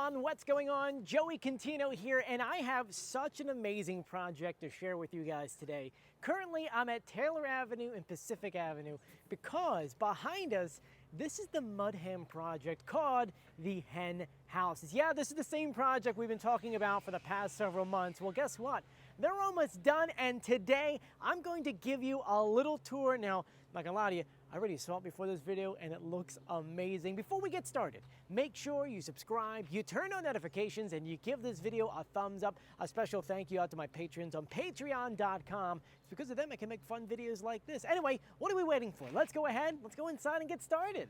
everyone, what's going on? Joey Contino here, and I have such an amazing project to share with you guys today. Currently, I'm at Taylor Avenue and Pacific Avenue because behind us, this is the Mudhen project called the Hen Houses. Yeah, this is the same project we've been talking about for the past several months. Well, guess what? They're almost done, and today I'm going to give you a little tour. Now, I'm not gonna lie to you, I already saw it before this video and it looks amazing. Before we get started, make sure you subscribe, you turn on notifications, and you give this video a thumbs up. A special thank you out to my patrons on patreon.com. It's because of them I can make fun videos like this. Anyway, what are we waiting for? Let's go ahead, let's go inside and get started.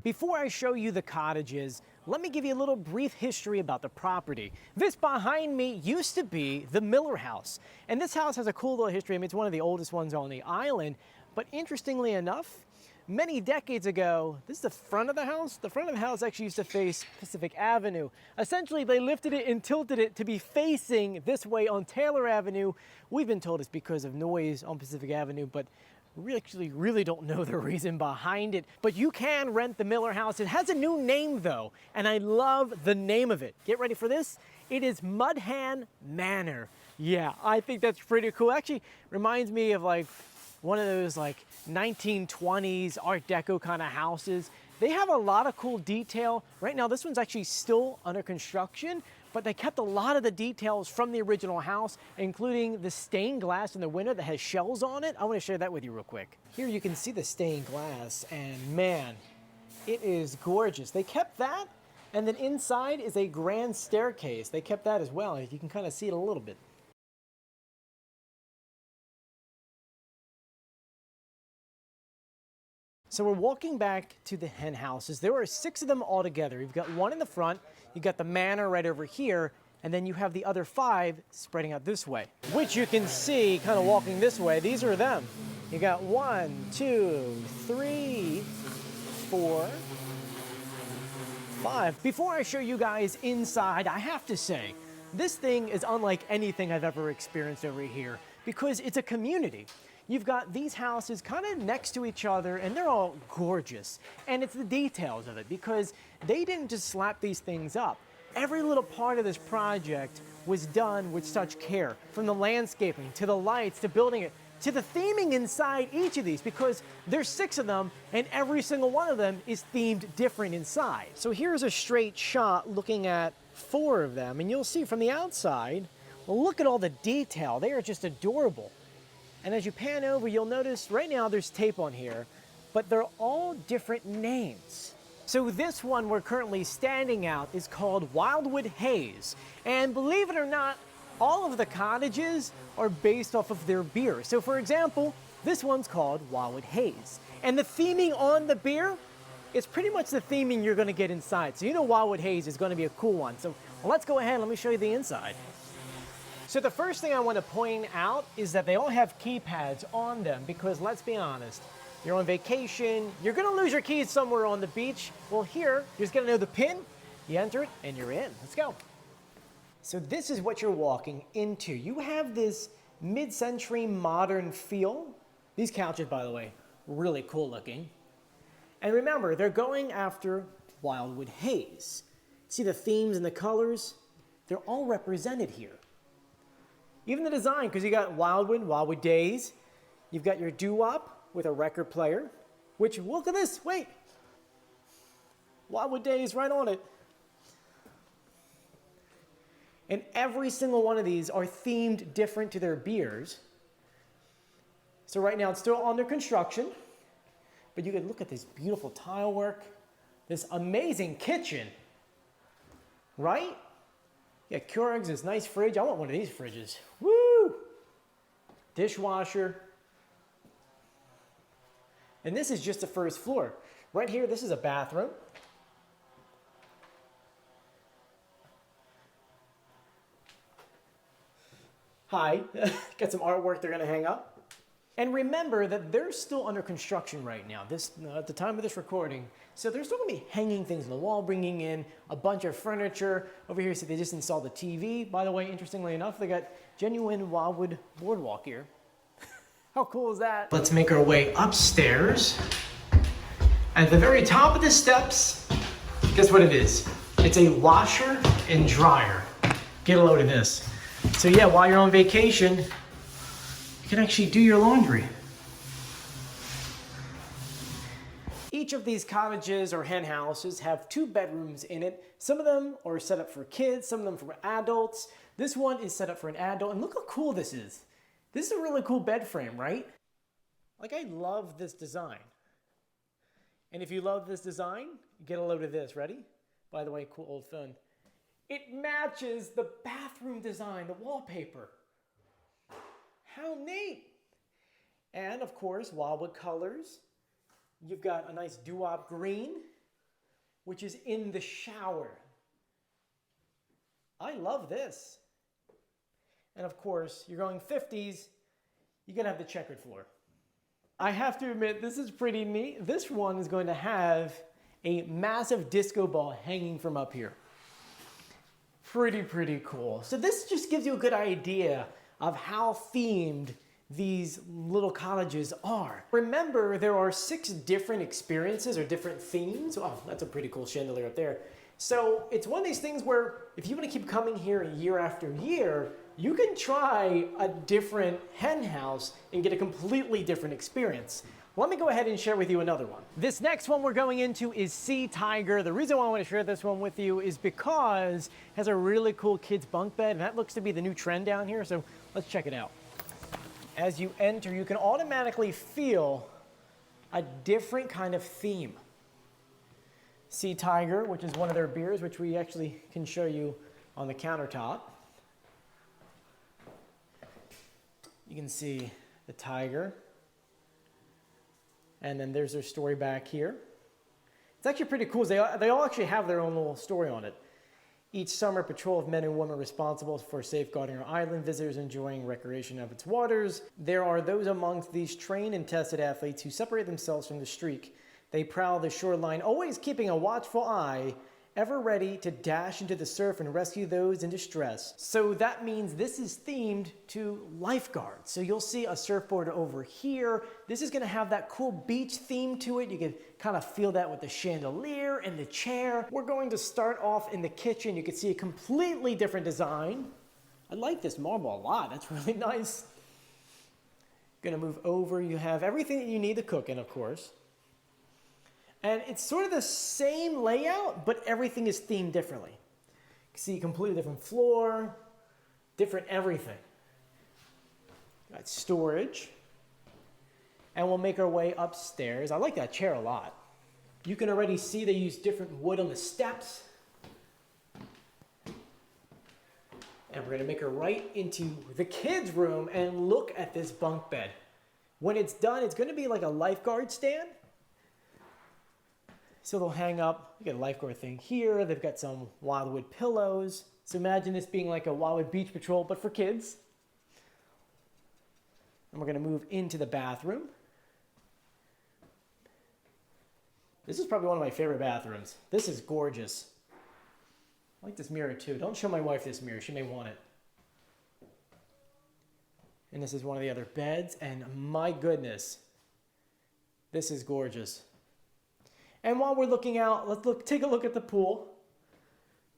Before I show you the cottages, let me give you a little brief history about the property. This behind me used to be the Miller House. And this house has a cool little history. I mean, it's one of the oldest ones on the island. But interestingly enough, many decades ago, this is the front of the house. The front of the house actually used to face Pacific Avenue. Essentially, they lifted it and tilted it to be facing this way on Taylor Avenue. We've been told it's because of noise on Pacific Avenue, but we actually really don't know the reason behind it. But you can rent the Miller House. It has a new name though, and I love the name of it. Get ready for this. It is Mudhen Manor. Yeah, I think that's pretty cool. Actually, reminds me of like one of those like 1920s Art Deco kind of houses. They have a lot of cool detail. Right now, this one's actually still under construction, but they kept a lot of the details from the original house, including the stained glass in the window that has shells on it. I want to share that with you real quick. Here you can see the stained glass, and man, it is gorgeous. They kept that, and then inside is a grand staircase. They kept that as well. You can kind of see it a little bit. So we're walking back to the hen houses. There are 6 of them all together. You've got one in the front, you got the manor right over here, and then you have the other 5 spreading out this way, which you can see kind of walking this way. These are them. You got 1, 2, 3, 4, 5. Before I show you guys inside, I have to say, this thing is unlike anything I've ever experienced over here because it's a community. You've got these houses kind of next to each other, and they're all gorgeous. And it's the details of it, because they didn't just slap these things up. Every little part of this project was done with such care, from the landscaping, to the lights, to building it, to the theming inside each of these, because there's 6 of them, and every single one of them is themed different inside. So here's a straight shot looking at 4 of them, and you'll see from the outside, well, look at all the detail. They are just adorable. And as you pan over, you'll notice right now there's tape on here, but they're all different names. So this one we're currently standing out is called Wildwood Haze. And believe it or not, all of the cottages are based off of their beer. So for example, this one's called Wildwood Haze. And the theming on the beer, it's pretty much the theming you're gonna get inside. So you know Wildwood Haze is gonna be a cool one. So let's go ahead and let me show you the inside. So the first thing I want to point out is that they all have keypads on them because let's be honest, you're on vacation, you're going to lose your keys somewhere on the beach. Well here, you're just going to know the PIN, you enter it, and you're in. Let's go. So this is what you're walking into. You have this mid-century modern feel. These couches, by the way, really cool looking. And remember, they're going after Wildwood Haze. See the themes and the colors? They're all represented here. Even the design, because you got Wildwood, Wildwood Days. You've got your doo-wop with a record player, which, look at this, wait. Wildwood Days right on it. And every single one of these are themed different to their beers. So right now it's still under construction, but you can look at this beautiful tile work, this amazing kitchen, right? Yeah, Keurig's, this nice fridge. I want one of these fridges. Woo! Dishwasher. And this is just the first floor. Right here, this is a bathroom. Hi. Got some artwork they're going to hang up. And remember that they're still under construction right now, at the time of this recording. So they're still going to be hanging things on the wall, bringing in a bunch of furniture. Over here, so they just installed the TV. By the way, interestingly enough, they got genuine Wildwood boardwalk here. How cool is that? Let's make our way upstairs. At the very top of the steps, guess what it is? It's a washer and dryer. Get a load of this. So yeah, while you're on vacation, you can actually do your laundry. Each of these cottages or hen houses have 2 bedrooms in it. Some of them are set up for kids, some of them for adults. This one is set up for an adult, and look how cool this is. This is a really cool bed frame, right? Like, I love this design. And if you love this design, get a load of this. Ready? By the way, cool old phone. It matches the bathroom design, the wallpaper. How neat! And of course, Wildwood colors. You've got a nice doo-wop green, which is in the shower. I love this. And of course, you're going 50s, you're gonna have the checkered floor. I have to admit, this is pretty neat. This one is going to have a massive disco ball hanging from up here. Pretty cool. So this just gives you a good idea of how themed these little cottages are. Remember, there are 6 different experiences or different themes. Oh, that's a pretty cool chandelier up there. So it's one of these things where if you want to keep coming here year after year, you can try a different hen house and get a completely different experience. Let me go ahead and share with you another one. This next one we're going into is Sea Tiger. The reason why I want to share this one with you is because it has a really cool kids bunk bed, and that looks to be the new trend down here, so let's check it out. As you enter, you can automatically feel a different kind of theme. Sea Tiger, which is one of their beers, which we actually can show you on the countertop. You can see the tiger. And then there's their story back here. It's actually pretty cool. They all actually have their own little story on it. Each summer, a patrol of men and women responsible for safeguarding our island, visitors enjoying recreation of its waters. There are those amongst these trained and tested athletes who separate themselves from the streak. They prowl the shoreline, always keeping a watchful eye, ever ready to dash into the surf and rescue those in distress. So that means this is themed to lifeguards. So you'll see a surfboard over here. This is gonna have that cool beach theme to it. You can kind of feel that with the chandelier and the chair. We're going to start off in the kitchen. You can see a completely different design. I like this marble a lot. That's really nice. Gonna move over. You have everything that you need to cook in, of course. And it's sort of the same layout, but everything is themed differently. You can see a completely different floor, different everything. Got storage. And we'll make our way upstairs. I like that chair a lot. You can already see they use different wood on the steps. And we're gonna make our right into the kids' room and look at this bunk bed. When it's done, it's gonna be like a lifeguard stand. So they'll hang up, you get a lifeguard thing here. They've got some Wildwood pillows. So imagine this being like a Wildwood Beach Patrol, but for kids. And we're gonna move into the bathroom. This is probably one of my favorite bathrooms. This is gorgeous. I like this mirror too. Don't show my wife this mirror, she may want it. And this is one of the other beds, and my goodness, this is gorgeous. And while we're looking out, take a look at the pool,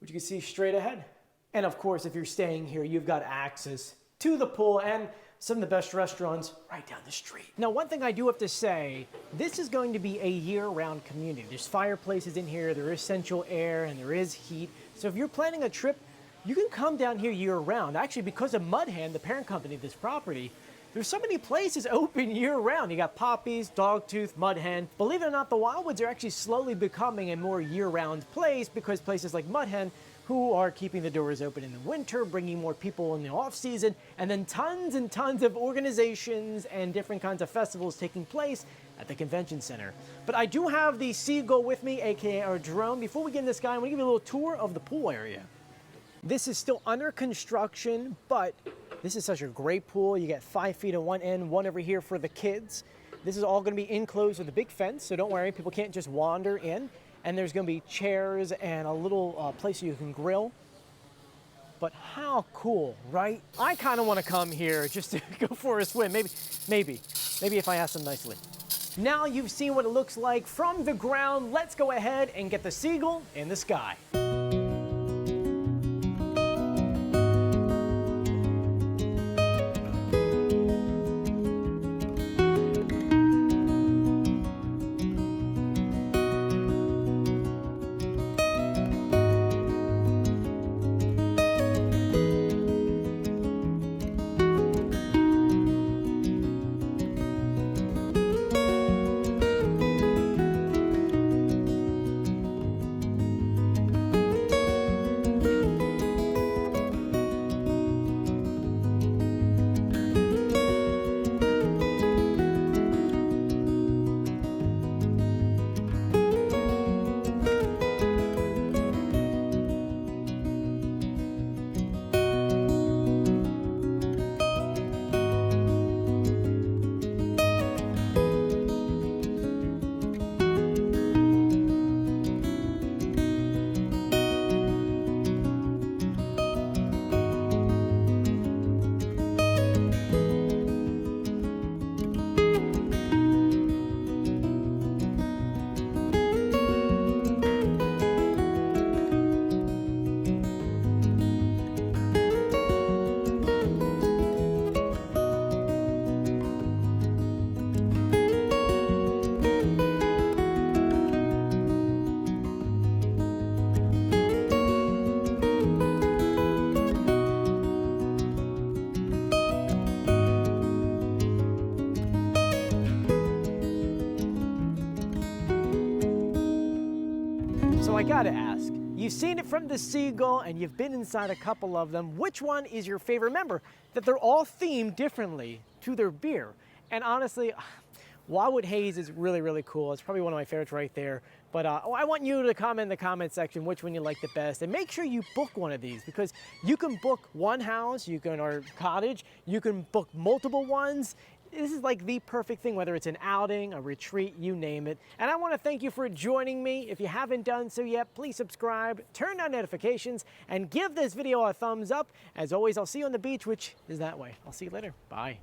which you can see straight ahead. And of course, if you're staying here, you've got access to the pool and some of the best restaurants right down the street. Now, one thing I do have to say, this is going to be a year-round community. There's fireplaces in here, there is central air, and there is heat. So if you're planning a trip, you can come down here year-round. Actually, because of Mudhen Hen, the parent company of this property, there's so many places open year-round. You got Poppy's, Dogtooth, Mudhen Hen. Believe it or not, the Wildwoods are actually slowly becoming a more year-round place because places like Mudhen Hen, who are keeping the doors open in the winter, bringing more people in the off-season, and then tons and tons of organizations and different kinds of festivals taking place at the convention center. But I do have the Seagull with me, aka our drone. Before we get in this guy, I'm gonna give you a little tour of the pool area. This is still under construction, but this is such a great pool. You get 5 feet on one end, one over here for the kids. This is all gonna be enclosed with a big fence, so don't worry, people can't just wander in. And there's gonna be chairs and a little place you can grill. But how cool, right? I kinda wanna come here just to go for a swim, maybe if I ask them nicely. Now you've seen what it looks like from the ground, let's go ahead and get the Seagull in the sky. So I gotta ask, you've seen it from the Seagull and you've been inside a couple of them. Which one is your favorite? Remember that they're all themed differently to their beer. And honestly, Wildwood Haze is really, really cool. It's probably one of my favorites right there. But I want you to comment in the comment section which one you like the best. And make sure you book one of these, because you can book one house, you can, or cottage, you can book multiple ones. This is like the perfect thing, whether it's an outing, a retreat, you name it. And I want to thank you for joining me. If you haven't done so yet, please subscribe, turn on notifications, and give this video a thumbs up. As always, I'll see you on the beach, which is that way. I'll see you later. Bye.